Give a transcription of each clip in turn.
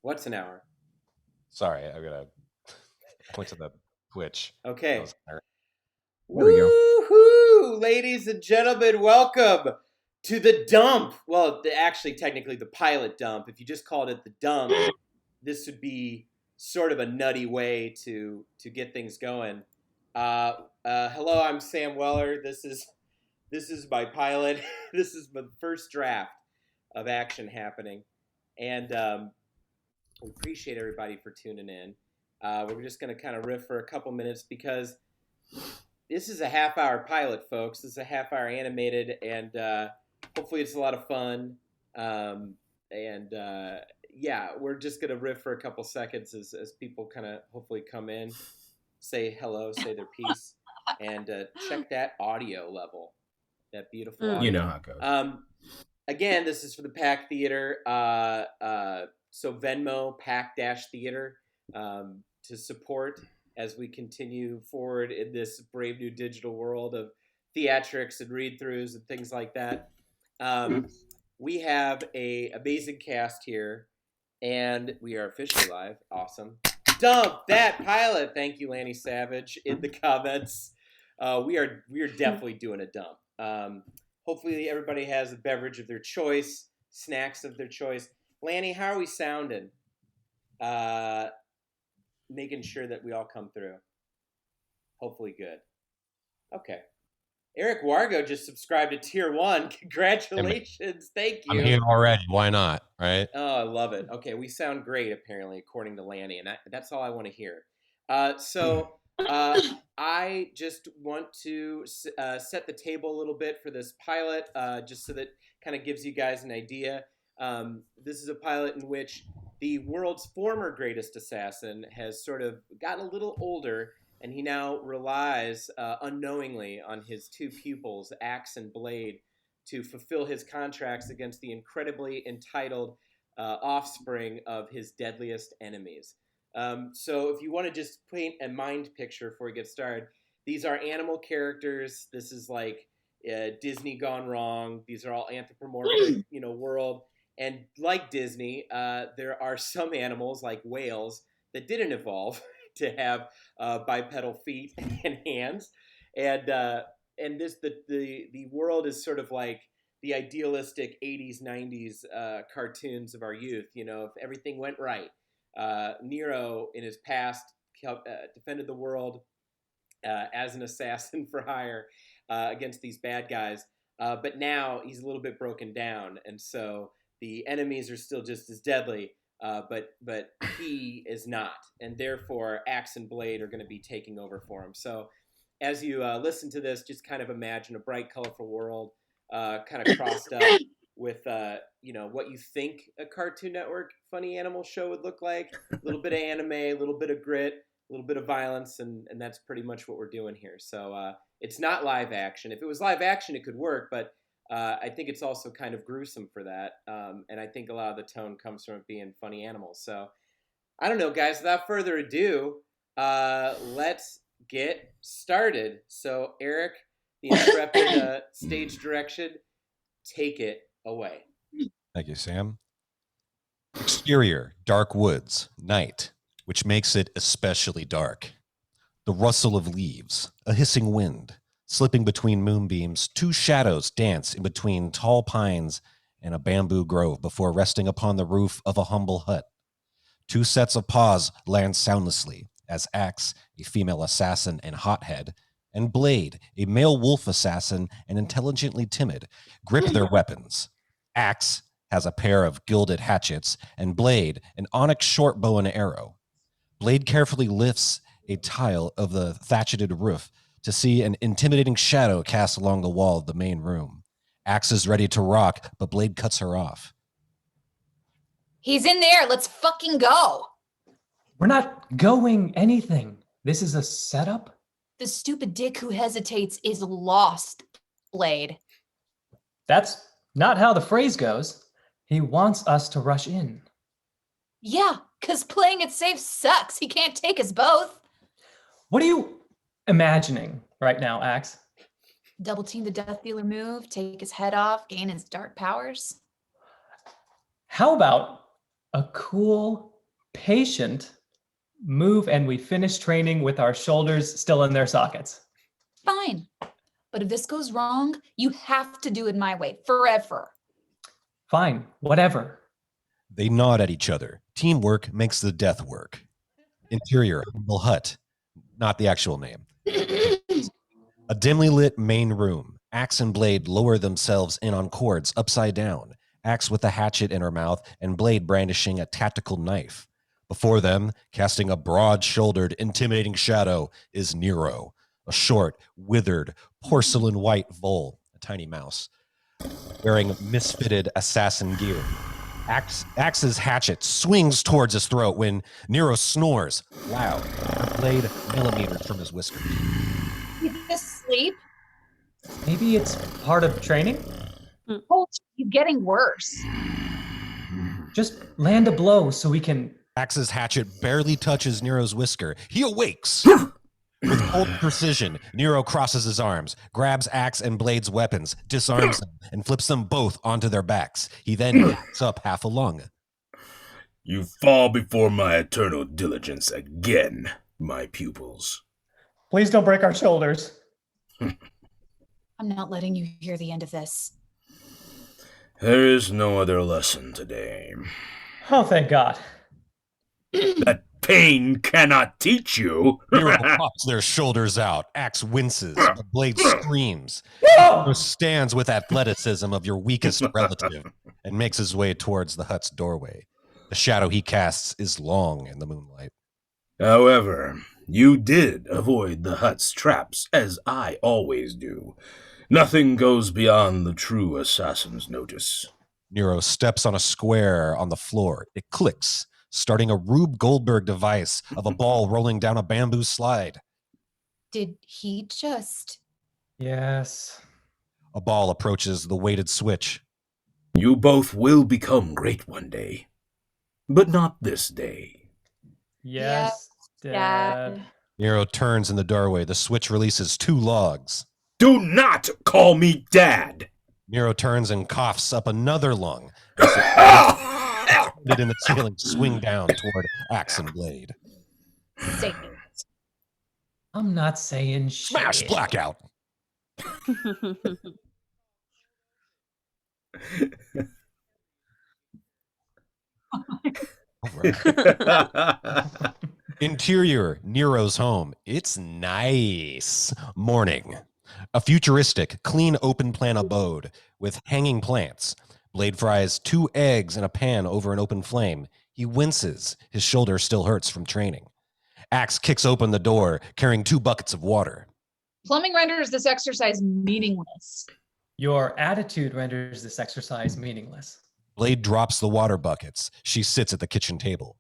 What's an hour? Sorry, I'm gonna point to the Twitch. Okay. There we go. Woohoo! Ladies and gentlemen, welcome to the dump. Well, actually, technically, the pilot dump. If you just called it the dump, this would be sort of a nutty way to get things going. Hello, I'm Sam Weller. This is my pilot. This is my first draft of action happening, and we appreciate everybody for tuning in. We're just going to kind of riff for a couple minutes because this is a half-hour pilot, folks. This is a half-hour animated, and hopefully it's a lot of fun. Yeah, we're just going to riff for a couple seconds as people kind of hopefully come in, say hello, say their piece, and check that audio level, that beautiful audio. You know how it goes. Again, this is for the Pack Theater. So Venmo, Pack-Theater, to support as we continue forward in this brave new digital world of theatrics and read-throughs and things like that. We have an amazing cast here, and we are officially live. Awesome. Dump that pilot. Thank you, Lanny Savage, in the comments. We are definitely doing a dump. Hopefully everybody has a beverage of their choice, snacks of their choice. Lanny, how are we sounding? Making sure that we all come through. Hopefully good. Okay. Eric Wargo just subscribed to Tier 1. Congratulations. Thank you. I'm here already. Why not? Right? Oh, I love it. Okay, we sound great, apparently, according to Lanny, and that's all I want to hear. I just want to set the table a little bit for this pilot, just so that kind of gives you guys an idea. This is a pilot in which the world's former greatest assassin has sort of gotten a little older, and he now relies unknowingly on his two pupils, Axe and Blade, to fulfill his contracts against the incredibly entitled offspring of his deadliest enemies. So if you want to just paint a mind picture before we get started, these are animal characters. This is like Disney gone wrong. These are all anthropomorphic, world. And like Disney, there are some animals like whales that didn't evolve to have bipedal feet and hands. And the world is sort of like the idealistic 80s, 90s cartoons of our youth. If everything went right. Nero, in his past, defended the world as an assassin for hire against these bad guys. But now he's a little bit broken down. And so the enemies are still just as deadly, but he is not. And therefore, Axe and Blade are going to be taking over for him. So as you listen to this, just kind of imagine a bright, colorful world kind of crossed up with, what you think a Cartoon Network funny animal show would look like. A little bit of anime, a little bit of grit, a little bit of violence, and that's pretty much what we're doing here. So it's not live action. If it was live action, it could work, but I think it's also kind of gruesome for that. And I think a lot of the tone comes from it being funny animals. So I don't know, guys. Without further ado, let's get started. So Eric, the intrepid stage direction, take it away. Thank you, Sam. Exterior, dark woods, night, which makes it especially dark. The rustle of leaves, a hissing wind, slipping between moonbeams, two shadows dance in between tall pines and a bamboo grove before resting upon the roof of a humble hut. Two sets of paws land soundlessly as Axe, a female assassin and hothead, and Blade, a male wolf assassin and intelligently timid, grip their weapons. Axe has a pair of gilded hatchets, and Blade an onyx short bow and arrow. Blade carefully lifts a tile of the thatcheted roof to see an intimidating shadow cast along the wall of the main room. Axe is ready to rock, but Blade cuts her off. He's in there. Let's fucking go. We're not going anything. This is a setup? The stupid dick who hesitates is lost, Blade. That's not how the phrase goes. He wants us to rush in. Yeah, because playing it safe sucks. He can't take us both. What are you imagining right now, Axe? Double team the Death Dealer move, take his head off, gain his dark powers. How about a cool patient, move, and we finish training with our shoulders still in their sockets. Fine. But if this goes wrong, you have to do it my way forever. Fine, whatever. They nod at each other. Teamwork makes the death work. Interior, humble hut. Not the actual name. A dimly lit main room. Axe and Blade lower themselves in on cords upside down. Axe with a hatchet in her mouth and Blade brandishing a tactical knife. Before them, casting a broad-shouldered, intimidating shadow, is Nero, a short, withered, porcelain white vole, a tiny mouse, wearing misfitted assassin gear. Axe's hatchet swings towards his throat when Nero snores loud, a blade millimeters from his whiskers. You just sleep? Maybe it's part of training? Oh, you're getting worse. Just land a blow so we can... Axe's hatchet barely touches Nero's whisker. He awakes. With cold precision, Nero crosses his arms, grabs Axe and Blade's weapons, disarms them, and flips them both onto their backs. He then backs up half a lung. You fall before my eternal diligence again, my pupils. Please don't break our shoulders. I'm not letting you hear the end of this. There is no other lesson today. Oh, thank God. That pain cannot teach you. Nero pops their shoulders out. Axe winces. The Blade screams. Nero stands with athleticism of your weakest relative and makes his way towards the hut's doorway. The shadow he casts is long in the moonlight. However, you did avoid the hut's traps, as I always do. Nothing goes beyond the true assassin's notice. Nero steps on a square on the floor. It clicks, starting a Rube Goldberg device of a ball rolling down a bamboo slide. Did he just... Yes. A ball approaches the weighted switch. You both will become great one day. But not this day. Yes, Dad. Nero turns in the doorway. The switch releases 2 logs. Do not call me Dad! Nero turns and coughs up another lung. In the ceiling, swing down toward Axe and Blade. Say I'm not saying shit. Smash! Blackout! Interior, Nero's home. It's nice. Morning. A futuristic, clean open plan abode with hanging plants. Blade fries 2 eggs in a pan over an open flame. He winces. His shoulder still hurts from training. Axe kicks open the door, carrying 2 buckets of water. Plumbing renders this exercise meaningless. Your attitude renders this exercise meaningless. Blade drops the water buckets. She sits at the kitchen table.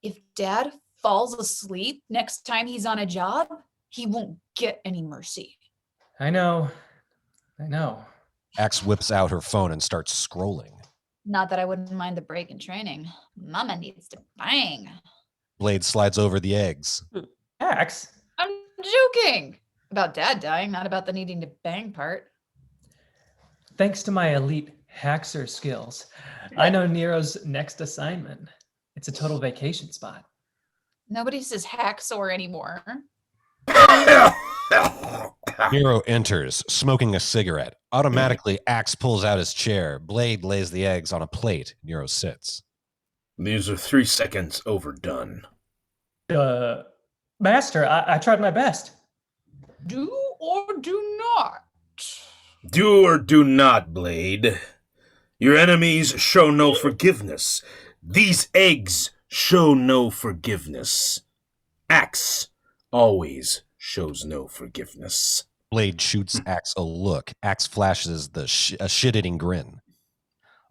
If Dad falls asleep next time he's on a job, he won't get any mercy. I know. Axe whips out her phone and starts scrolling. Not that I wouldn't mind the break in training. Mama needs to bang. Blade slides over the eggs. Axe? I'm joking. About Dad dying, not about the needing to bang part. Thanks to my elite haxer skills, I know Nero's next assignment. It's a total vacation spot. Nobody says hacksaw anymore. Nero enters, smoking a cigarette. Automatically, Axe pulls out his chair. Blade lays the eggs on a plate. Nero sits. These are 3 seconds overdone. Master, I tried my best. Do or do not? Do or do not, Blade. Your enemies show no forgiveness. These eggs show no forgiveness. Axe always shows no forgiveness. Blade shoots Axe a look. Axe flashes a shit-eating grin.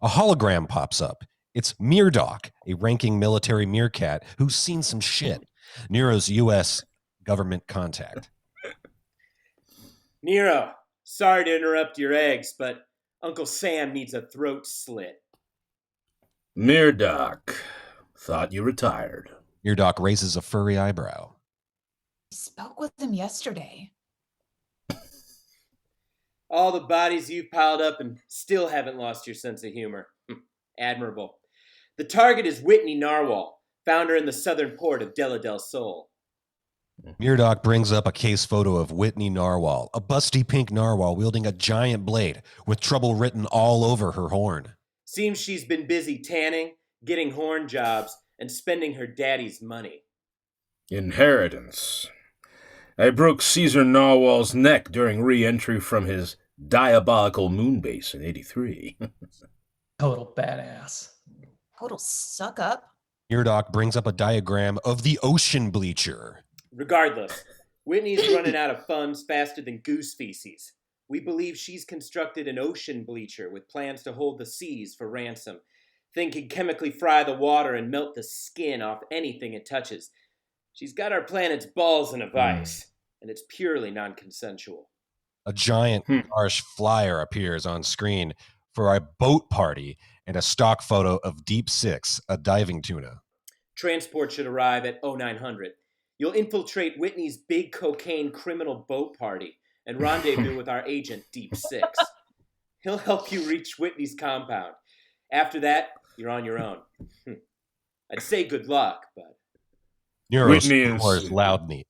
A hologram pops up. It's Meardoc, a ranking military meerkat who's seen some shit. Nero's U.S. government contact. Nero, sorry to interrupt your eggs, but Uncle Sam needs a throat slit. Meardoc, thought you retired. Meardoc raises a furry eyebrow. I spoke with him yesterday. All the bodies you've piled up and still haven't lost your sense of humor. Admirable. The target is Whitney Narwhal, Found her in the southern port of Della del Sol. Murdoch brings up a case photo of Whitney Narwhal, a busty pink narwhal wielding a giant blade with trouble written all over her horn. Seems she's been busy tanning, getting horn jobs, and spending her daddy's money. Inheritance. I broke Caesar Narwhal's neck during re-entry from his diabolical moon base in 83. Total badass. Total suck up. Murdoch brings up a diagram of the ocean bleacher. Regardless, Whitney's running out of funds faster than goose feces. We believe she's constructed an ocean bleacher with plans to hold the seas for ransom. Thing can chemically fry the water and melt the skin off anything it touches. She's got our planet's balls in a vice, and it's purely non-consensual. A giant harsh flyer appears on screen for a boat party and a stock photo of Deep Six, a diving tuna. Transport should arrive at 0900. You'll infiltrate Whitney's big cocaine criminal boat party and rendezvous with our agent, Deep Six. He'll help you reach Whitney's compound. After that, you're on your own. I'd say good luck, but... Nero snores loudly.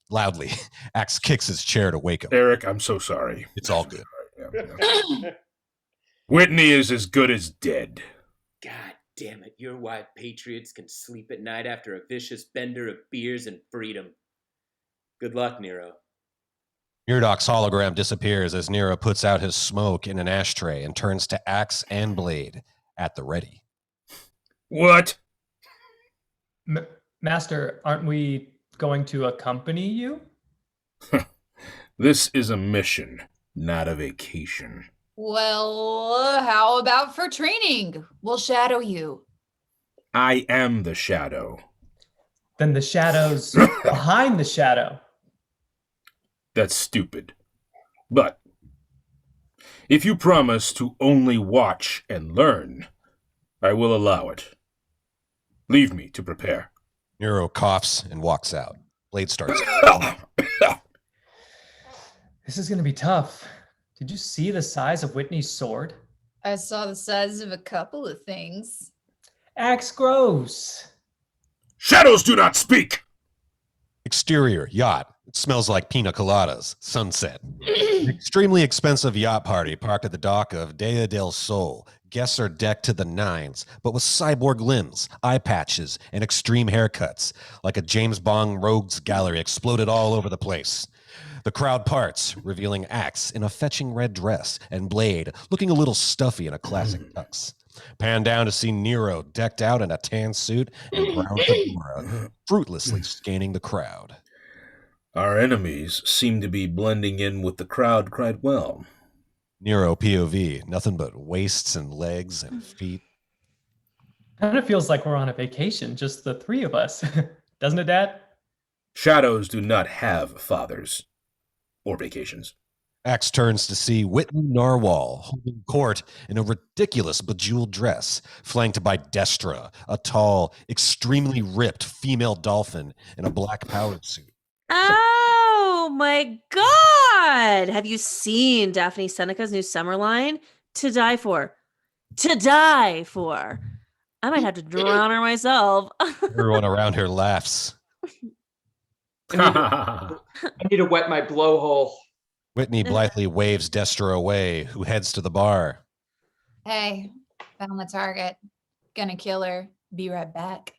Axe kicks his chair to wake him. Eric, I'm so sorry. It's all good. Whitney is as good as dead. God damn it, your white patriots can sleep at night after a vicious bender of beers and freedom. Good luck, Nero. Murdoch's hologram disappears as Nero puts out his smoke in an ashtray and turns to axe and blade at the ready. What? Master, aren't we going to accompany you? This is a mission, not a vacation. Well, how about for training? We'll shadow you. I am the shadow. Then the shadow's behind the shadow. That's stupid. But if you promise to only watch and learn, I will allow it. Leave me to prepare. Nero coughs and walks out. Blade starts. This is going to be tough. Did you see the size of Whitney's sword? I saw the size of a couple of things. Axe gross. Shadows do not speak! Exterior, yacht. It smells like pina coladas. Sunset. An extremely expensive yacht party parked at the dock of Dea del Sol. Guests are decked to the nines, but with cyborg limbs, eye patches, and extreme haircuts, like a James Bond rogues gallery exploded all over the place. The crowd parts, revealing Axe in a fetching red dress and Blade looking a little stuffy in a classic tux. Pan down to see Nero decked out in a tan suit and brown fedora, fruitlessly scanning the crowd. Our enemies seem to be blending in with the crowd quite well. Nero POV, nothing but waists and legs and feet. Kind of feels like we're on a vacation, just the three of us. Doesn't it, Dad? Shadows do not have fathers or vacations. Axe turns to see Whitney Narwhal holding court in a ridiculous bejeweled dress, flanked by Destra, a tall, extremely ripped female dolphin in a black powdered suit. Oh my God! Have you seen Daphne Seneca's new summer line? To die for. To die for. I might have to drown her myself. Everyone around her laughs. I need to wet my blowhole. Whitney blithely waves Destra away, who heads to the bar. Hey, found the target. Gonna kill her. Be right back.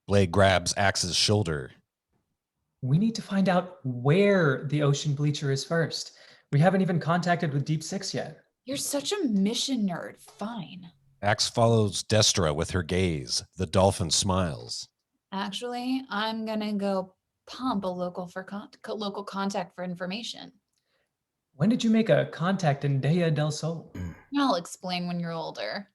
Blade grabs Axe's shoulder. We need to find out where the ocean bleacher is first. We haven't even contacted with Deep Six yet. You're such a mission nerd. Fine. Axe follows Destra with her gaze. The dolphin smiles. Actually, I'm gonna go pump a local contact for information. When did you make a contact in Dea del Sol? I'll explain when you're older.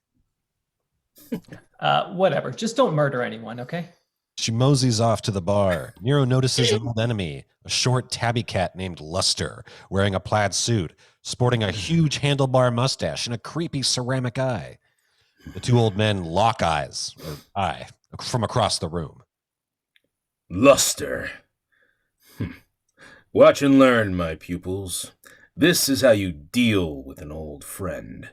Whatever. Just don't murder anyone, okay? She moseys off to the bar. Nero notices an old enemy, a short tabby cat named Luster, wearing a plaid suit, sporting a huge handlebar mustache and a creepy ceramic eye. The two old men lock eyes, or eye, from across the room. Luster. Watch and learn, my pupils. This is how you deal with an old friend.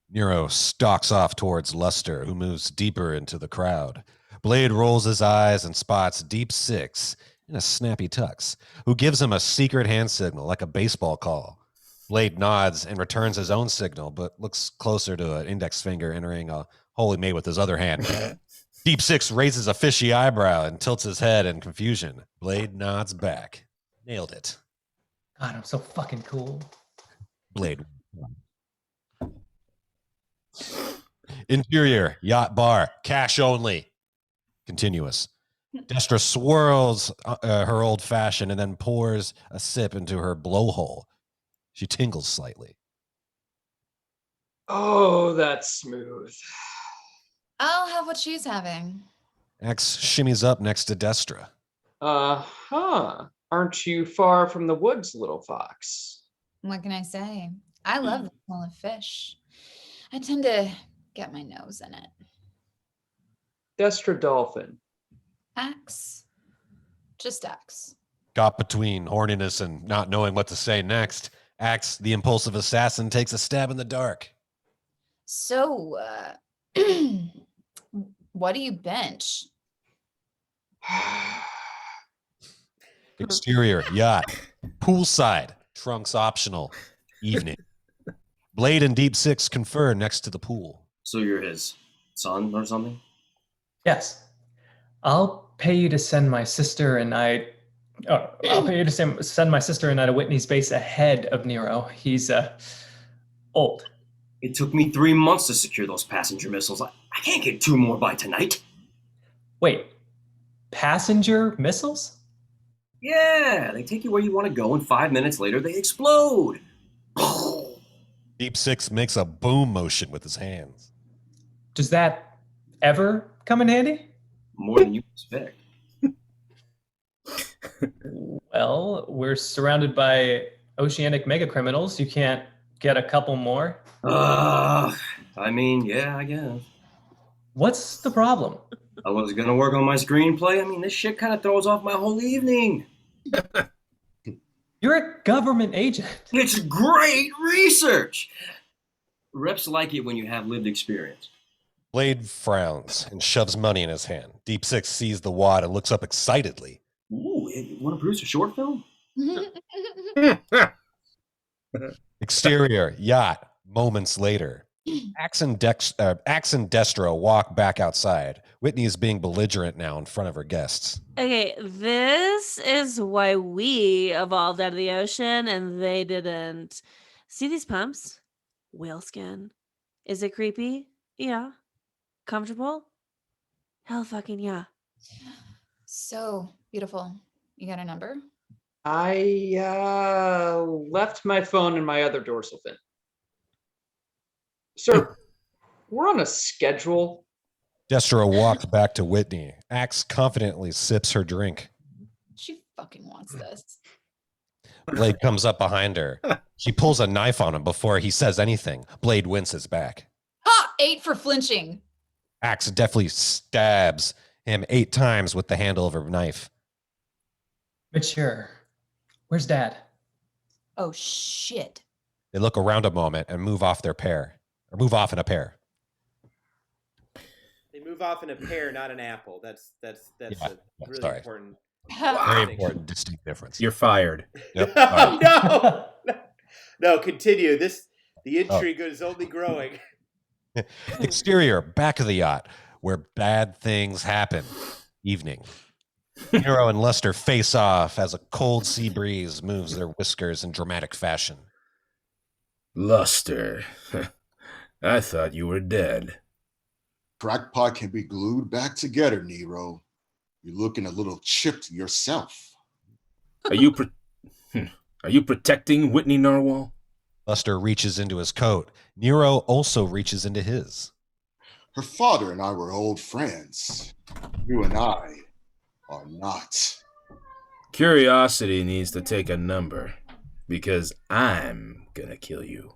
Nero stalks off towards Luster, who moves deeper into the crowd. Blade rolls his eyes and spots Deep Six in a snappy tux, who gives him a secret hand signal like a baseball call. Blade nods and returns his own signal, but looks closer to an index finger entering a hole he made with his other hand. Deep Six raises a fishy eyebrow and tilts his head in confusion. Blade nods back. Nailed it. God, I'm so fucking cool. Blade. Interior, yacht bar, cash only. Continuous. Destra swirls her old fashioned and then pours a sip into her blowhole. She tingles slightly. Oh, that's smooth. I'll have what she's having. Axe shimmies up next to Destra. Uh-huh. Aren't you far from the woods, little fox? What can I say? I love the smell of fish. I tend to get my nose in it. Destra Dolphin. Axe. Just axe. Caught between horniness and not knowing what to say next, Axe, the impulsive assassin, takes a stab in the dark. So, what do you bench? Exterior, yacht, poolside, trunks optional, evening. Blade and Deep Six confer next to the pool. So you're his son or something? Yes. I'll pay you to send my sister and I. I'll pay you to send my sister and I to Whitney's base ahead of Nero. He's old. It took me 3 months to secure those passenger missiles. I can't get 2 more by tonight. Wait, passenger missiles? Yeah, they take you where you want to go, and 5 minutes later they explode. Deep Six makes a boom motion with his hands. Does that ever come in handy? More than you expect. Well, we're surrounded by oceanic mega criminals. You can't get a couple more. I mean, yeah, I guess. What's the problem? I was gonna work on my screenplay. I mean, this shit kind of throws off my whole evening. You're a government agent. It's great research. Reps like it when you have lived experience. Blade frowns and shoves money in his hand. Deep Six sees the wad and looks up excitedly. Ooh, you want to produce a short film? Exterior, yacht, moments later. Axe and Destra walk back outside. Whitney is being belligerent now in front of her guests. Okay, this is why we evolved out of the ocean and they didn't. See these pumps? Whale skin. Is it creepy? Yeah. Comfortable? Hell fucking yeah. So beautiful. You got a number? I left my phone in my other dorsal fin. Sir, we're on a schedule. Destra walks back to Whitney. Axe confidently sips her drink. She fucking wants this. Blade comes up behind her. She pulls a knife on him before he says anything. Blade winces back. Ha! 8 for flinching. Axe deftly stabs him 8 times with the handle of her knife. Mature. Where's Dad? Oh shit. They look around a moment and move off in a pair. They move off in a pear, not an apple. That's Yeah, a really sorry. important. Very distinction. important, distinct difference. You're fired. Yep. No, no, continue. The intrigue is only growing. Exterior, back of the yacht, where bad things happen. Evening. Nero and Lester face off as a cold sea breeze moves their whiskers in dramatic fashion. Luster. I thought you were dead. Crackpot can be glued back together, Nero. You're looking a little chipped yourself. Are you protecting Whitney Narwhal? Lester reaches into his coat. Nero also reaches into his. Her father and I were old friends. You and I are not. Curiosity needs to take a number, because I'm gonna kill you.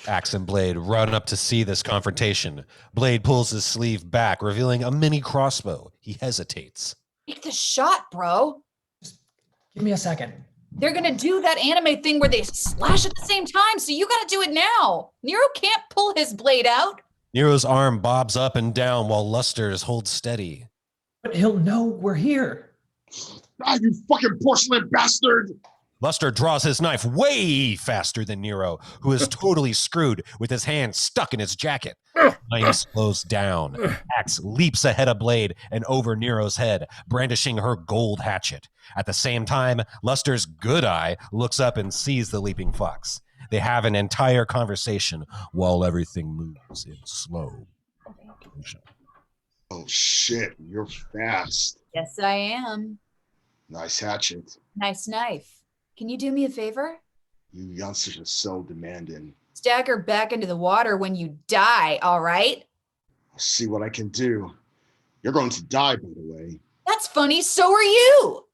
Axe and Blade run up to see this confrontation. Blade pulls his sleeve back, revealing a mini crossbow. He hesitates. Take the shot, bro. Give me a second. They're gonna do that anime thing where they slash at the same time, so you gotta do it now. Nero can't pull his blade out. Nero's arm bobs up and down while Luster's holds steady. But he'll know we're here. Ah, you fucking porcelain bastard! Luster draws his knife way faster than Nero, who is totally screwed with his hand stuck in his jacket. Time slows down. Axe leaps ahead of Blade and over Nero's head, brandishing her gold hatchet. At the same time, Luster's good eye looks up and sees the leaping fox. They have an entire conversation while everything moves in slow motion. Oh shit, you're fast. Yes, I am. Nice hatchet. Nice knife. Can you do me a favor? You youngsters are so demanding. Stagger back into the water when you die, all right? I'll see what I can do. You're going to die, by the way. That's funny, so are you!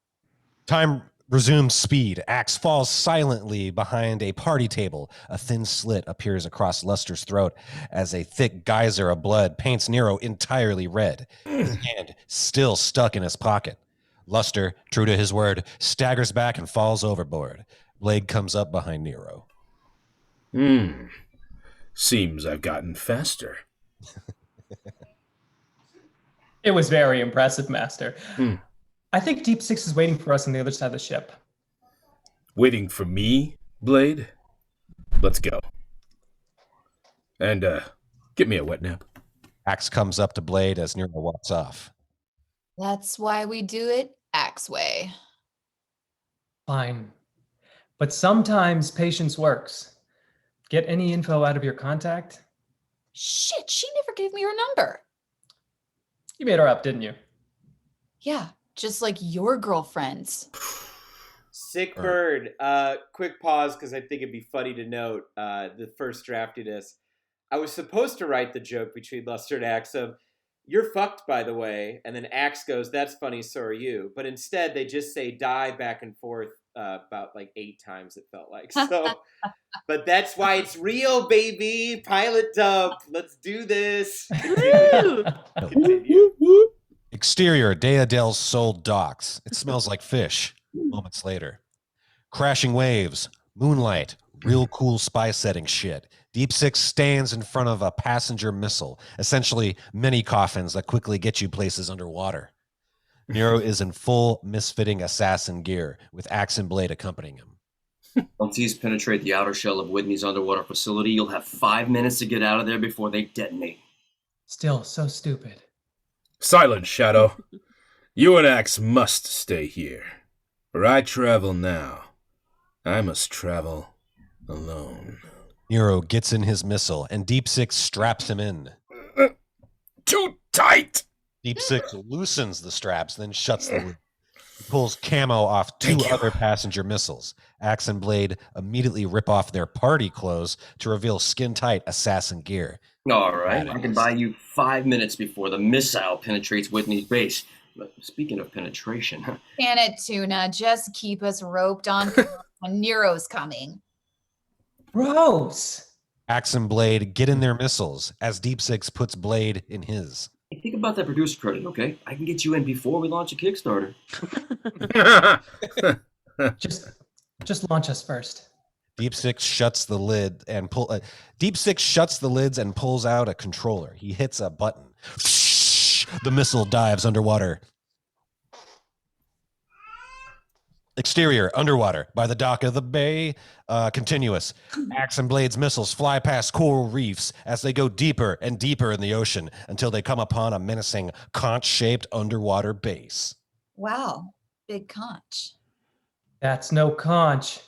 Time resumes speed. Axe falls silently behind a party table. A thin slit appears across Luster's throat as a thick geyser of blood paints Nero entirely red. His hand still stuck in his pocket. Luster, true to his word, staggers back and falls overboard. Blade comes up behind Nero. Seems I've gotten faster. It was very impressive, Master. I think Deep Six is waiting for us on the other side of the ship. Waiting for me, Blade? Let's go. And, get me a wet nap. Axe comes up to Blade as Nero walks off. That's why we do it Axe way. Fine. But sometimes patience works. Get any info out of your contact? Shit, she never gave me her number. You made her up, didn't you? Yeah, just like your girlfriends. Sick bird. Quick pause because I think it'd be funny to note the first draftiness. I was supposed to write the joke between Luster and Axe of, "You're fucked, by the way," and then Axe goes, "That's funny, so are you." But instead, they just say "die" back and forth about like 8 times. It felt like so. But that's why it's real, baby. Pilot dub. Let's do this. Continue. Exterior, Dea del Sol docks. It smells like fish. Moments later. Crashing waves, moonlight, real cool spy setting shit. Deep Six stands in front of a passenger missile, essentially mini coffins that quickly get you places underwater. Nero is in full misfitting assassin gear, with Axe and Blade accompanying him. LTs penetrate the outer shell of Whitney's underwater facility. You'll have 5 minutes to get out of there before they detonate. Still so stupid. Silence, Shadow. You and Axe must stay here. For I travel now. I must travel alone. Nero gets in his missile, and Deep Six straps him in. Too tight! Deep Six loosens the straps, then shuts the lid. He pulls camo off 2 other passenger missiles. Axe and Blade immediately rip off their party clothes to reveal skin-tight assassin gear. All right, I can buy you 5 minutes before the missile penetrates Whitney's base. But speaking of penetration, Can it, Tuna? Just keep us roped on when Nero's coming. Gross! Axe and Blade get in their missiles as Deep Six puts Blade in his. hey, think about that producer credit, okay? I can get you in before we launch a Kickstarter. Just launch us first. Deep Six shuts the lid and Deep Six shuts the lids and pulls out a controller. He hits a button. The missile dives underwater. Exterior, underwater, by the dock of the bay, continuous. Axe and Blade's missiles fly past coral reefs as they go deeper and deeper in the ocean until they come upon a menacing conch-shaped underwater base. Wow, big conch. That's no conch.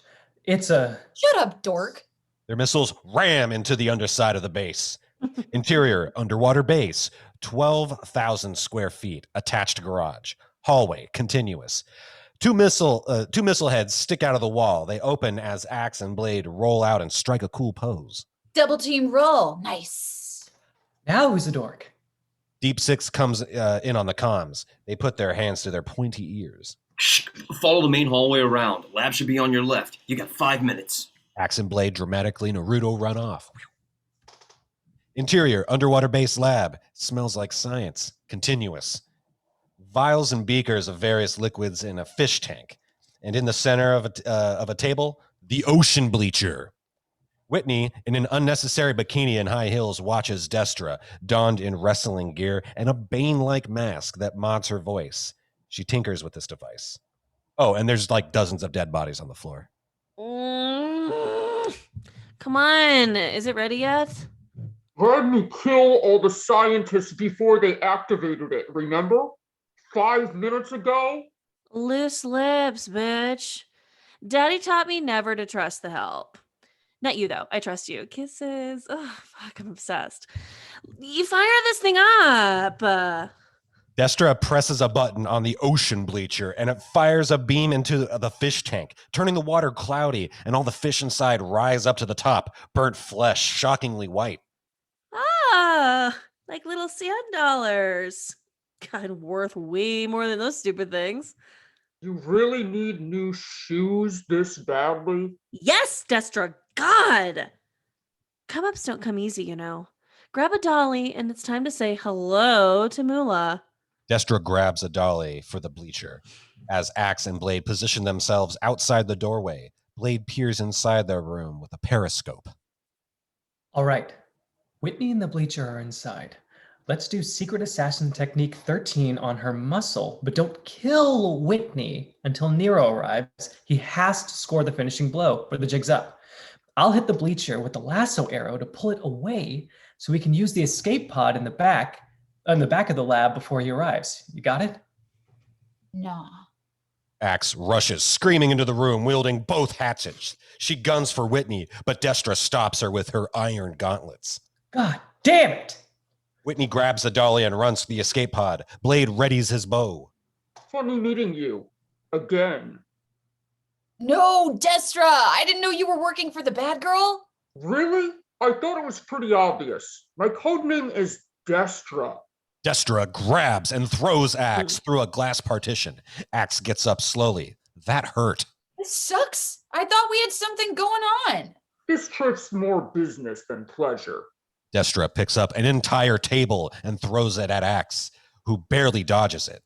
It's a... Shut up, dork. Their missiles ram into the underside of the base. Interior, underwater base, 12,000 square feet, attached garage. Hallway, continuous. Two missile heads stick out of the wall. They open as Axe and Blade roll out and strike a cool pose. Double team roll. Nice. Now who's a dork? Deep Six comes in on the comms. They put their hands to their pointy ears. Shh, follow the main hallway around. Lab should be on your left. You got 5 minutes. Axe and Blade dramatically Naruto run off. Interior, underwater base lab. Smells like science. Continuous. Vials and beakers of various liquids in a fish tank. And in the center of a table, the ocean bleacher. Whitney, in an unnecessary bikini and high heels, watches Destra, donned in wrestling gear and a Bane-like mask that mods her voice. She tinkers with this device. Oh, and there's like dozens of dead bodies on the floor. Come on. Is it ready yet? Had me kill all the scientists before they activated it, remember? 5 minutes ago? Loose lips, bitch. Daddy taught me never to trust the help. Not you, though. I trust you. Kisses. Oh, fuck, I'm obsessed. You fire this thing up. Destra presses a button on the ocean bleacher and it fires a beam into the fish tank, turning the water cloudy and all the fish inside rise up to the top, burnt flesh, shockingly white. Ah, like little sand dollars. God, worth way more than those stupid things. You really need new shoes this badly? Yes, Destra. God. Come ups don't come easy, you know. Grab a dolly, and it's time to say hello to Moolah. Destra grabs a dolly for the bleacher. As Axe and Blade position themselves outside the doorway, Blade peers inside their room with a periscope. All right. Whitney and the bleacher are inside. Let's do Secret Assassin Technique 13 on her muscle, but don't kill Whitney until Nero arrives. He has to score the finishing blow, or the jig's up. I'll hit the bleacher with the lasso arrow to pull it away so we can use the escape pod in the back of the lab before he arrives. You got it? Nah. Axe rushes, screaming into the room, wielding both hatchets. She guns for Whitney, but Destra stops her with her iron gauntlets. God damn it! Whitney grabs the dolly and runs to the escape pod. Blade readies his bow. Funny meeting you. Again. No, Destra! I didn't know you were working for the bad girl. Really? I thought it was pretty obvious. My code name is Destra. Destra grabs and throws Axe through a glass partition. Axe gets up slowly. That hurt. This sucks. I thought we had something going on. This trip's more business than pleasure. Destra picks up an entire table and throws it at Axe, who barely dodges it.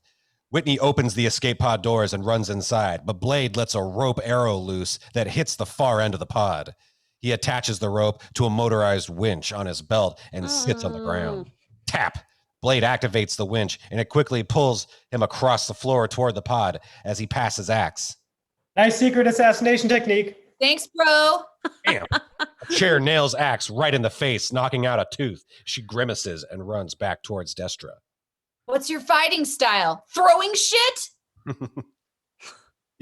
Whitney opens the escape pod doors and runs inside, but Blade lets a rope arrow loose that hits the far end of the pod. He attaches the rope to a motorized winch on his belt and sits on the ground. Tap! Blade activates the winch, and it quickly pulls him across the floor toward the pod as he passes Axe. Nice secret assassination technique. Thanks, bro. Damn. A chair nails Axe right in the face, knocking out a tooth. She grimaces and runs back towards Destra. What's your fighting style? Throwing shit?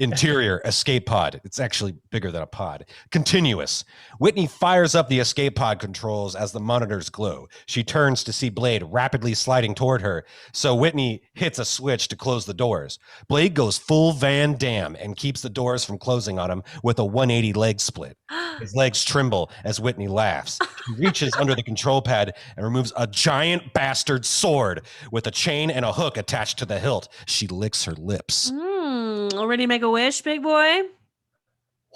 Interior, escape pod. It's actually bigger than a pod. Continuous. Whitney fires up the escape pod controls as the monitors glow. She turns to see Blade rapidly sliding toward her, so Whitney hits a switch to close the doors. Blade goes full Van Damme and keeps the doors from closing on him with a 180 leg split. His legs tremble as Whitney laughs. She reaches under the control pad and removes a giant bastard sword with a chain and a hook attached to the hilt. She licks her lips. Already make a wish, big boy?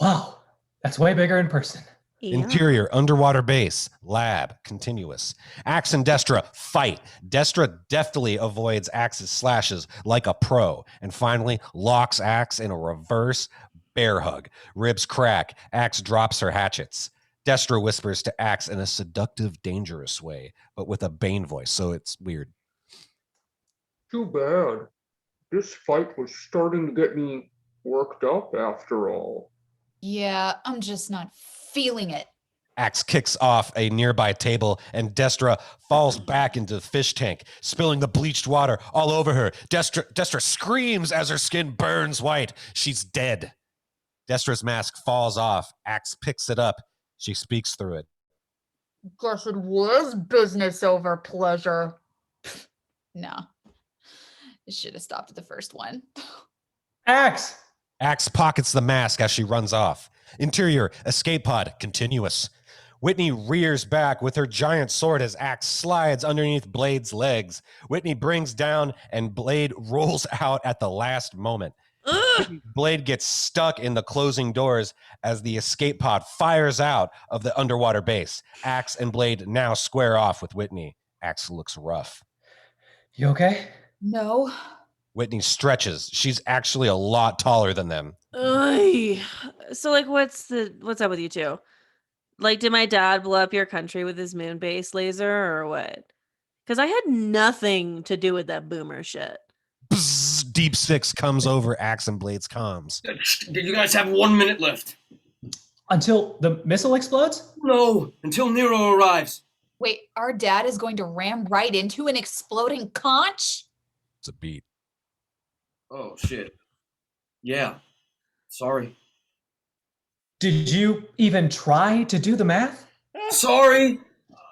Wow, that's way bigger in person. Yeah. Interior, underwater base, lab, continuous. Axe and Destra fight. Destra deftly avoids Axe's slashes like a pro, and finally locks Axe in a reverse bear hug. Ribs crack. Axe drops her hatchets. Destra whispers to Axe in a seductive, dangerous way, but with a Bane voice, so it's weird. Too bad. This fight was starting to get me worked up after all. Yeah, I'm just not feeling it. Axe kicks off a nearby table, and Destra falls back into the fish tank, spilling the bleached water all over her. Destra screams as her skin burns white. She's dead. Destra's mask falls off. Axe picks it up. She speaks through it. Guess it was business over pleasure. No. It should have stopped at the first one. Axe! Axe pockets the mask as she runs off. Interior, escape pod, continuous. Whitney rears back with her giant sword as Axe slides underneath Blade's legs. Whitney brings down and Blade rolls out at the last moment. Blade gets stuck in the closing doors as the escape pod fires out of the underwater base. Axe and Blade now square off with Whitney. Axe looks rough. You okay? No. Whitney stretches. She's actually a lot taller than them. Oy. So, like, what's up with you two? Like, did my dad blow up your country with his moon base laser or what? Because I had nothing to do with that boomer shit. Bzz, Deep Six comes over Axe and Blade's comms. You guys have 1 minute left. Until the missile explodes? No, until Nero arrives. Wait, our dad is going to ram right into an exploding conch? It's a beat. Oh, shit. Yeah. Sorry. Did you even try to do the math? Sorry.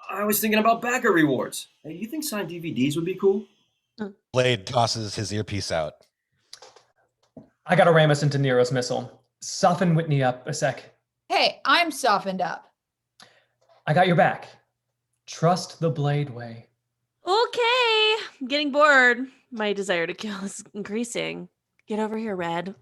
I was thinking about backer rewards. Hey, you think signed DVDs would be cool? Blade tosses his earpiece out. I gotta ram us into Nero's missile. Soften Whitney up a sec. Hey, I'm softened up. I got your back. Trust the Blade way. Okay, I'm getting bored. My desire to kill is increasing. Get over here, Red.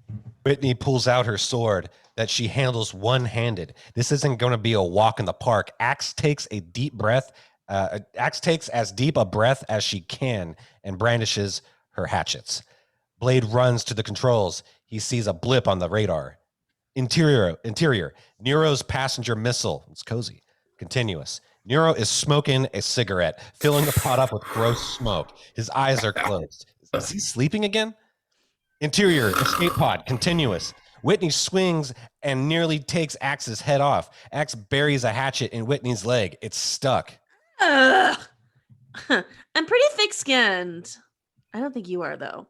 Whitney pulls out her sword that she handles one-handed. This isn't going to be a walk in the park. Axe takes a deep breath. Axe takes as deep a breath as she can and brandishes her hatchets. Blade runs to the controls. He sees a blip on the radar. Interior. Nero's passenger missile. It's cozy. Continuous. Nero is smoking a cigarette, filling the pot up with gross smoke. His eyes are closed. Is he sleeping again? Interior. Escape pod. Continuous. Whitney swings and nearly takes Axe's head off. Axe buries a hatchet in Whitney's leg. It's stuck. Ugh. I'm pretty thick-skinned. I don't think you are, though.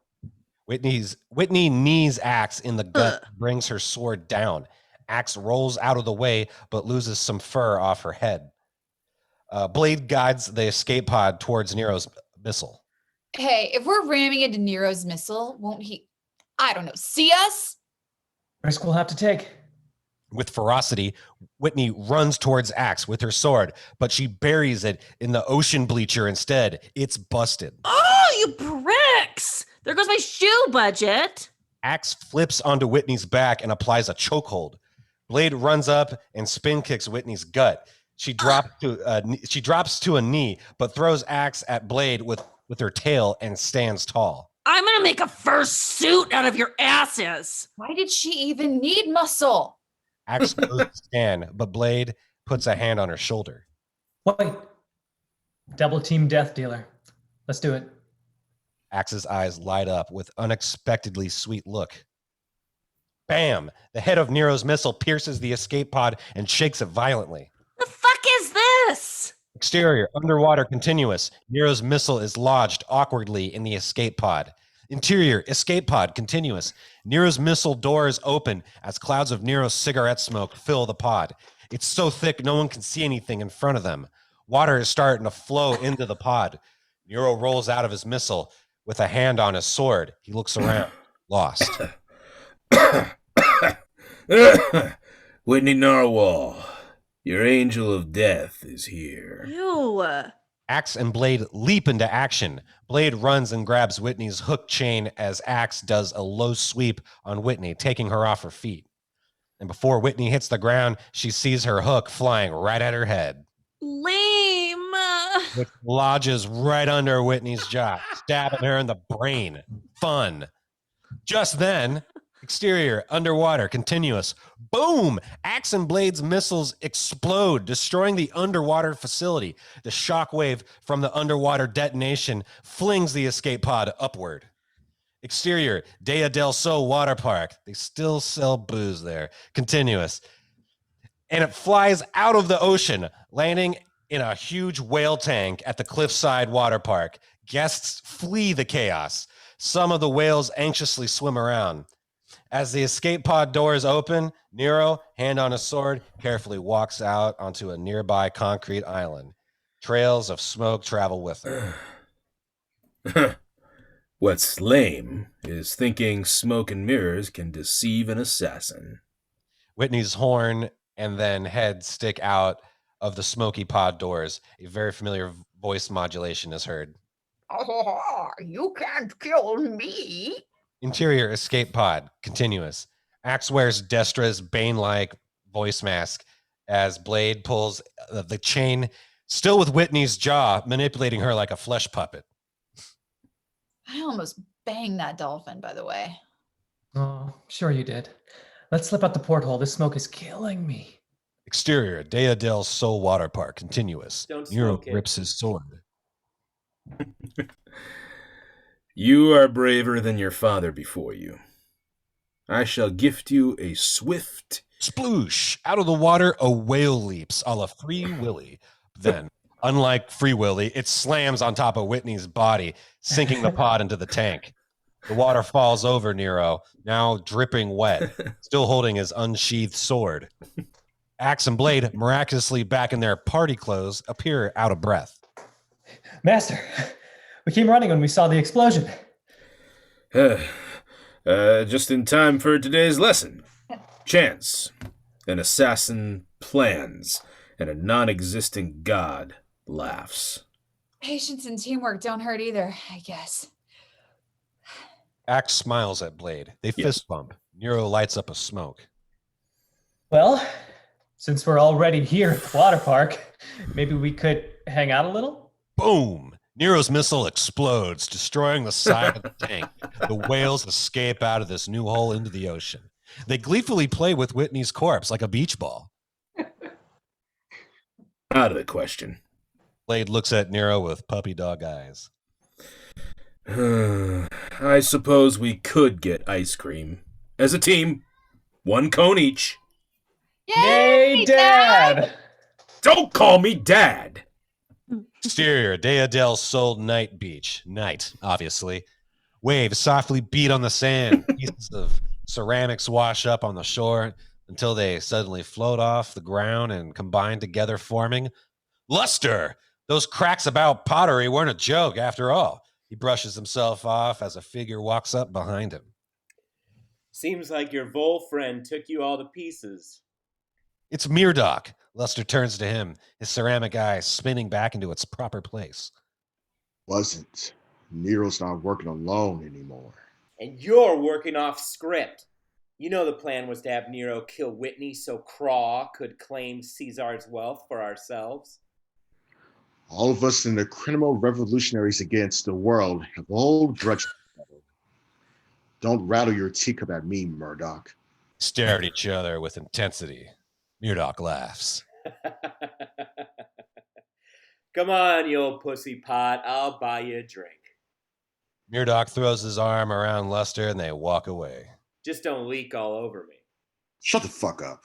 Whitney knees Axe in the gut, brings her sword down. Axe rolls out of the way, but loses some fur off her head. Blade guides the escape pod towards Nero's missile. Hey, if we're ramming into Nero's missile, won't he, I don't know, see us? Risk we'll have to take. With ferocity, Whitney runs towards Axe with her sword, but she buries it in the ocean bleacher instead. It's busted. Oh, you bricks! There goes my shoe budget. Axe flips onto Whitney's back and applies a chokehold. Blade runs up and spin kicks Whitney's gut. She drops to a knee, but throws Axe at Blade with her tail and stands tall. I'm gonna make a fursuit out of your asses. Why did she even need muscle? Axe goes to stand, but Blade puts a hand on her shoulder. Wait. Double team death dealer. Let's do it. Axe's eyes light up with unexpectedly sweet look. Bam! The head of Nero's missile pierces the escape pod and shakes it violently. The fuck is this? Exterior, underwater, continuous. Nero's missile is lodged awkwardly in the escape pod. Interior, escape pod, continuous. Nero's missile doors open as clouds of Nero's cigarette smoke fill the pod. It's so thick no one can see anything in front of them. Water is starting to flow into the pod. Nero rolls out of his missile with a hand on his sword. He looks around, lost. Whitney Narwhal, your angel of death is here. Ew. Axe and Blade leap into action. Blade runs and grabs Whitney's hook chain as Axe does a low sweep on Whitney, taking her off her feet. And before Whitney hits the ground, she sees her hook flying right at her head. Lame. Which lodges right under Whitney's jaw, stabbing her in the brain. Fun. Just then, exterior, underwater, continuous. Boom! Axe and Blade's missiles explode, destroying the underwater facility. The shockwave from the underwater detonation flings the escape pod upward. Exterior, Dea del Sol Water Park. They still sell booze there. Continuous. And it flies out of the ocean, landing in a huge whale tank at the Cliffside Water Park. Guests flee the chaos. Some of the whales anxiously swim around. As the escape pod doors open, Nero, hand on a sword, carefully walks out onto a nearby concrete island. Trails of smoke travel with him. What's lame is thinking smoke and mirrors can deceive an assassin. Whitney's horn and then head stick out of the smoky pod doors. A very familiar voice modulation is heard. Oh, you can't kill me. Interior escape pod, continuous. Axe wears Destra's Bane-like voice mask as Blade pulls the chain, still with Whitney's jaw, manipulating her like a flesh puppet. I almost banged that dolphin, by the way. Oh, sure you did. Let's slip out the porthole. This smoke is killing me. Exterior, Dea del Sol Water Park, continuous. Don't Nero smoke it. grips his sword. You are braver than your father before you. I shall gift you a swift... Sploosh! Out of the water, a whale leaps, a la Free Willy. Then, unlike Free Willy, it slams on top of Whitney's body, sinking the pod into the tank. The water falls over Nero, now dripping wet, still holding his unsheathed sword. Axe and Blade, miraculously back in their party clothes, appear out of breath. Master, we came running when we saw the explosion. Just in time for today's lesson. Chance. An assassin plans, and a non-existent god laughs. Patience and teamwork don't hurt either, I guess. Axe smiles at Blade. They fist bump. Nero lights up a smoke. Well, since we're already here at the water park, maybe we could hang out a little? Boom! Nero's missile explodes, destroying the side of the tank. The whales escape out of this new hole into the ocean. They gleefully play with Whitney's corpse like a beach ball. Out of the question. Blade looks at Nero with puppy dog eyes. I suppose we could get ice cream. As a team, 1 cone each. Yay, Dad! Don't call me Dad! Exterior, Dea del Sol Night Beach. Night, obviously. Waves softly beat on the sand. Pieces of ceramics wash up on the shore until they suddenly float off the ground and combine together, forming luster. Those cracks about pottery weren't a joke after all. He brushes himself off as a figure walks up behind him. Seems like your Vole friend took you all to pieces. It's Murdoch. Luster turns to him, his ceramic eye spinning back into its proper place. Wasn't. Nero's not working alone anymore. And you're working off script. You know the plan was to have Nero kill Whitney so Craw could claim Caesar's wealth for ourselves. All of us in the criminal revolutionaries against the world have all grudged. Don't rattle your teacup at me, Murdoch. Stare at each other with intensity. Murdoch laughs. Come on, you old pussy pot. I'll buy you a drink. Murdoch throws his arm around Luster and they walk away. Just don't leak all over me. Shut the fuck up.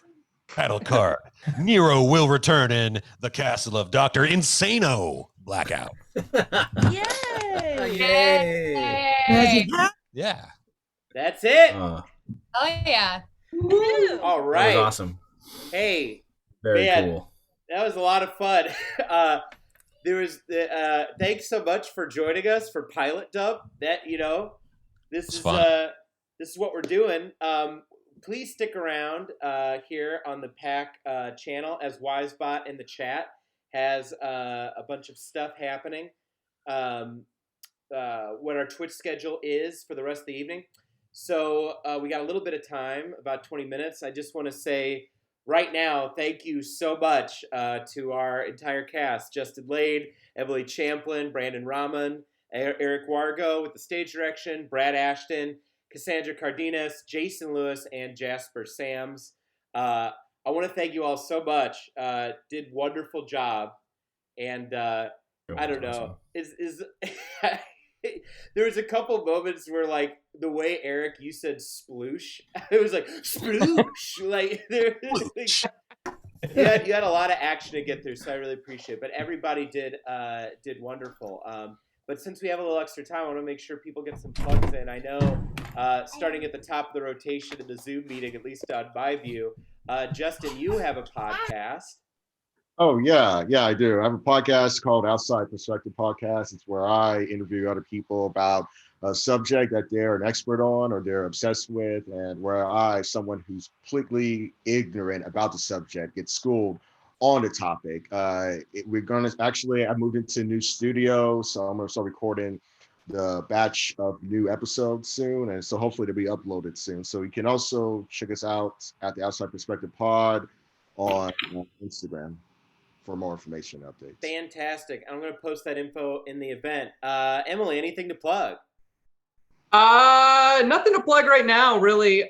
Title card. Nero will return in the castle of Dr. Insano. Blackout. Yay! Yay! Yeah. That's it. Oh, yeah. All right. That was awesome. Hey, Very man, cool. that was a lot of fun. Thanks so much for joining us for Pilot Dub. That this It's is fun. this is what we're doing. Please stick around here on the Pack channel as Wisebot in the chat has a bunch of stuff happening. What our Twitch schedule is for the rest of the evening. So we got a little bit of time, about 20 minutes. I just want to say right now, thank you so much to our entire cast: Justin Lade, Emily Champlin, Brandon Rahman, Eric Wargo with the stage direction, Brad Ashton, Cassandra Cardenas, Jason Lewis, and Jasper Sams. I want to thank you all so much. Did wonderful job. And I don't know. There was a couple moments where, like, the way Eric, you said sploosh, it was like sploosh. Like, you had a lot of action to get through, so I really appreciate it. But everybody did wonderful. But since we have a little extra time, I want to make sure people get some plugs in. I know starting at the top of the rotation in the Zoom meeting, at least on my view, Justin, you have a podcast. Oh, yeah, I do. I have a podcast called Outside Perspective Podcast. It's where I interview other people about a subject that they're an expert on or they're obsessed with, and where I, someone who's completely ignorant about the subject, get schooled on the topic. We're going to actually, I moved into a new studio, so I'm going to start recording the batch of new episodes soon, and so hopefully they'll be uploaded soon. So you can also check us out at the Outside Perspective Pod on Instagram for more information and updates. Fantastic. I'm going to post that info in the event. Emily, anything to plug? Nothing to plug right now, really.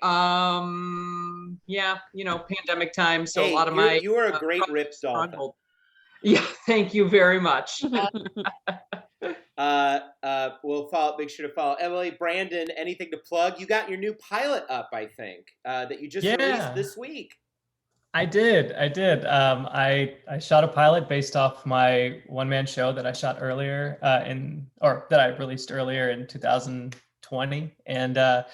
Yeah, pandemic time, so Hey, a lot of my you are a great ripped dolphin. struggled. Yeah, thank you very much. We'll follow. Make sure to follow Emily, Brandon. Anything to plug? You got your new pilot up, I think, that you just released this week. I did. I shot a pilot based off my one-man show that I shot earlier that I released earlier in 2020, and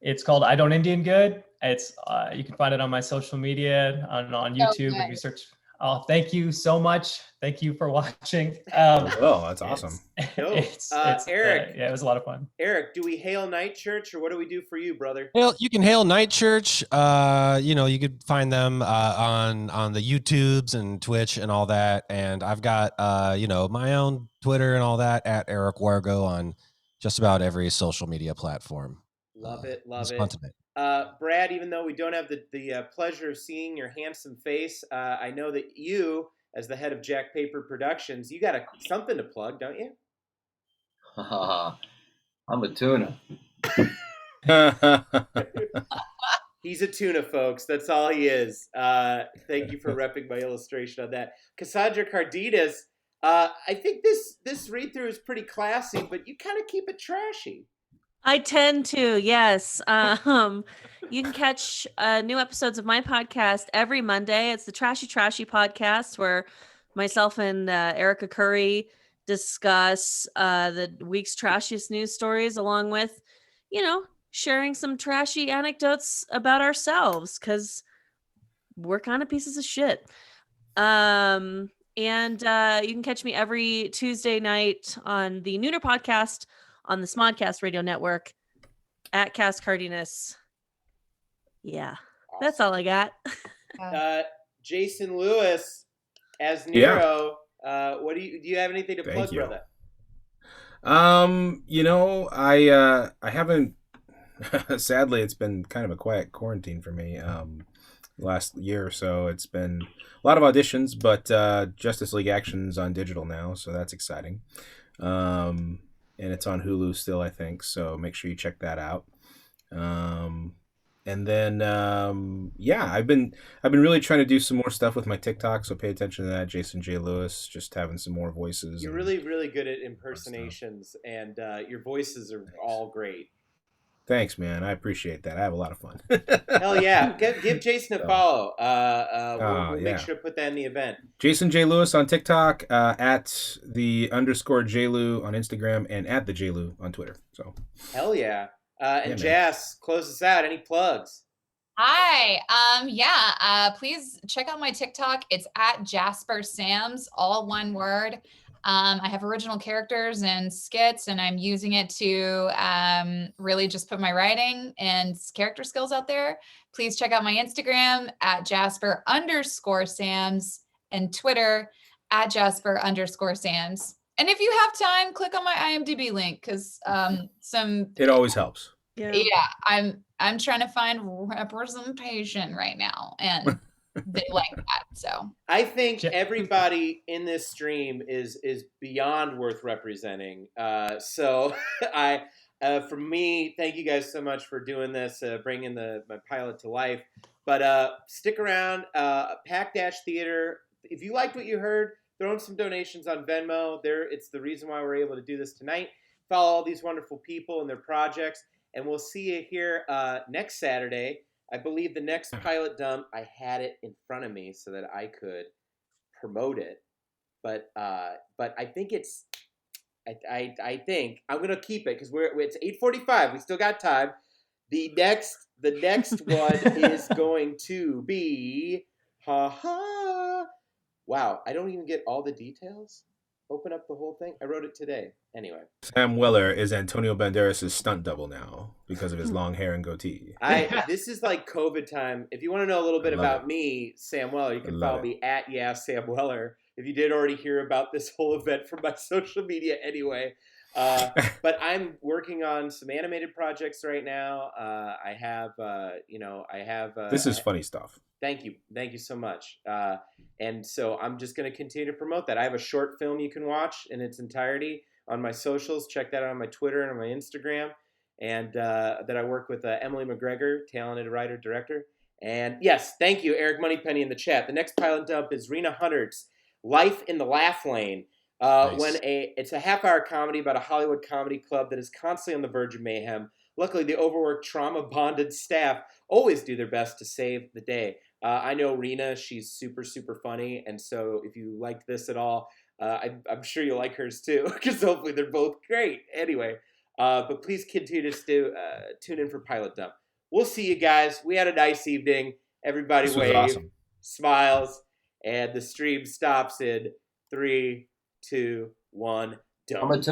it's called I Don't Indian Good. It's you can find it on my social media on YouTube if you search. Oh, thank you so much. Thank you for watching. That's awesome. Eric, yeah, it was a lot of fun. Eric, do we hail Night Church, or what do we do for you, brother? Well, you can hail Night Church. You could find them on the YouTubes and Twitch and all that. And I've got my own Twitter and all that at Eric Wargo on just about every social media platform. Love it. Brad, even though we don't have the pleasure of seeing your handsome face, I know that you, as the head of Jack Paper Productions, you got something to plug, don't you? I'm a tuna. He's a tuna, folks. That's all he is. Thank you for repping my illustration on that. Cassandra Cardenas, I think this read-through is pretty classy, but you kind of keep it trashy. I tend to, yes. You can catch new episodes of my podcast every Monday. It's the Trashy podcast, where myself and Erica Curry discuss the week's trashiest news stories, along with, sharing some trashy anecdotes about ourselves, because we're kind of pieces of shit. And you can catch me every Tuesday night on the Nooner podcast on the Smodcast Radio Network at Cass Cardenas. Yeah, awesome. That's all I got. Jason Lewis as Nero. Yeah. What do you have anything to plug, brother? I haven't. Sadly, it's been kind of a quiet quarantine for me. Last year or so, it's been a lot of auditions, but Justice League Action's on digital now, so that's exciting. And it's on Hulu still, I think. So make sure you check that out. And then, I've been really trying to do some more stuff with my TikTok. So pay attention to that. Jason J. Lewis, just having some more voices. You're really, really good at impersonations, and your voices are all great. Thanks, man. I appreciate that. I have a lot of fun. Hell yeah. Give Jason a follow. We'll make sure to put that in the event. Jason J. Lewis on TikTok, at the _JLew on Instagram, and at the JLew on Twitter. So hell yeah. And Jas, close us out. Any plugs? Hi. Please check out my TikTok. It's at Jasper Sams, all one word. I have original characters and skits, and I'm using it to really just put my writing and character skills out there. Please check out my Instagram at Jasper_Sams and Twitter at Jasper_Sams. And if you have time, click on my IMDb link, because it always helps. Yeah, I'm trying to find representation right now, and they like that. So I think everybody in this stream is beyond worth representing. So for me, thank you guys so much for doing this, bringing my pilot to life. But stick around, Pack Dash Theater. If you liked what you heard, throw in some donations on Venmo. It's the reason why we're able to do this tonight. Follow all these wonderful people and their projects, and we'll see you here next Saturday. I believe the next pilot dump, I had it in front of me so that I could promote it, but I think I think I'm gonna keep it because it's 8:45. We still got time. The next one is going to be Wow, I don't even get all the details. Open up the whole thing. I wrote it today. Anyway. Sam Weller is Antonio Banderas' stunt double now because of his long hair and goatee. This is like COVID time. If you want to know a little bit about me, Sam Weller, you can follow me at Sam Weller. If you did already hear about this whole event from my social media anyway. But I'm working on some animated projects right now. I have. This is funny stuff. Thank you so much. And so I'm just going to continue to promote that. I have a short film you can watch in its entirety on my socials. Check that out on my Twitter and on my Instagram. And that I work with Emily McGregor, talented writer director. And yes, thank you, Eric Moneypenny in the chat. The next pilot dump is Rena Huntert's Life in the Laugh Lane. Nice. It's a half-hour comedy about a Hollywood comedy club that is constantly on the verge of mayhem. Luckily, the overworked, trauma-bonded staff always do their best to save the day. I know Rena; she's super, super funny, and so if you liked this at all, I'm sure you'll like hers too, because hopefully they're both great. Anyway, but please continue to tune in for Pilot Dump. We'll see you guys. We had a nice evening. Everybody This was wave, awesome. smiles, and the stream stops in 3, 2, 1. I'm gonna tell